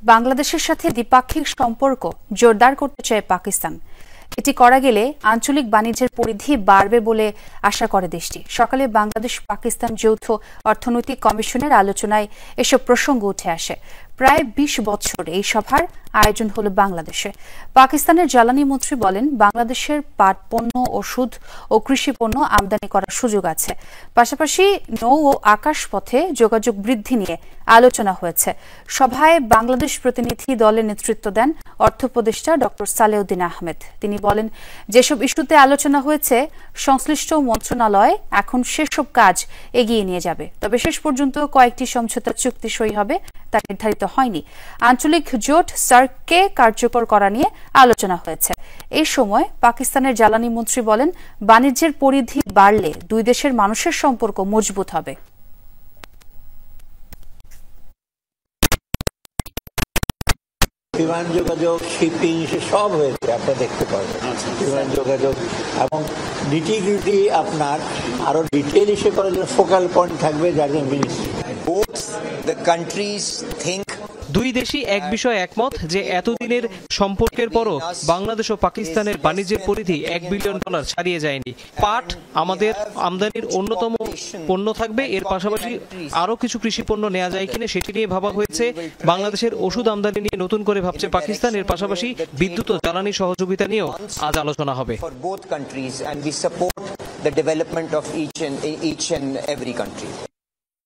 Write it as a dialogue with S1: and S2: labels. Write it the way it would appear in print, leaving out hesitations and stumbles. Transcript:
S1: বাংলাদেশের সাথে দ্বিপাক্ষিক সম্পর্ক জোরদার করতে চায় পাকিস্তান। এটি করা গেলে আঞ্চলিক বাণিজ্যের পরিধি বাড়বে বলে আশা করে দেশটি। সকালে বাংলাদেশ পাকিস্তান যৌথ অর্থনৈতিক কমিশনের আলোচনায় এসব প্রসঙ্গ উঠে আসে। প্রায় ২০ বছর এই সভার আয়োজন হলো বাংলাদেশে। পাকিস্তানের জ্বালানি মন্ত্রী বলেন, বাংলাদেশের পাট পণ্য, ওষুধ ও কৃষি পণ্য আমদানি করার সুযোগ আছে। পাশাপাশি নৌ ও আকাশপথে যোগাযোগ বৃদ্ধি নিয়ে আলোচনা হয়েছে। সভায় বাংলাদেশ প্রতিনিধি দলের নেতৃত্ব দেন অর্থ উপদেষ্টা ডক্টর সালেউদ্দিন আহমেদ। তিনি বলেন, যেসব ইস্যুতে আলোচনা হয়েছে সংশ্লিষ্ট মন্ত্রণালয় এখন সেসব কাজ এগিয়ে নিয়ে যাবে। তবে শেষ পর্যন্ত কয়েকটি সমঝোতা চুক্তি সই হবে তা নির্ধারিত হয়নি। আঞ্চলিক জোট সার্ককে কার্যকর করা নিয়ে আলোচনা হয়েছে। এই সময় পাকিস্তানের জ্বালানি মন্ত্রী বলেন, বাণিজ্যের পরিধি বাড়লে দুই দেশের মানুষের সম্পর্ক মজবুত হবে।
S2: বিমান যোগাযোগ, শিপিং, সব হয়েছে, আপনারা দেখতে পাবেন। বিমান যোগাযোগ এবং নিটিগ্রিটি আপনার আরো ডিটেল ইস্যু করার জন্য ফোকাল পয়েন্ট থাকবে, যার জন্য মিনিস্ট্রি।
S3: দুই দেশই এক বিষয়ে একমত যে এতদিনের সম্পর্কের পরও বাংলাদেশ ও পাকিস্তানের বাণিজ্যের পরিধি $1 বিলিয়ন ছাড়িয়ে যায়নি। পাট আমাদের আমদানির অন্যতম পণ্য থাকবে। এর পাশাপাশি আরও কিছু কৃষি পণ্য নেওয়া যায় কিনা সেটি নিয়ে ভাবা হয়েছে। বাংলাদেশের ওষুধ আমদানি নিয়ে নতুন করে ভাবছে পাকিস্তান। এর পাশাপাশি বিদ্যুৎ ও জ্বালানি সহযোগিতা নিয়েও আজ আলোচনা হবে।
S4: The development of each and every country.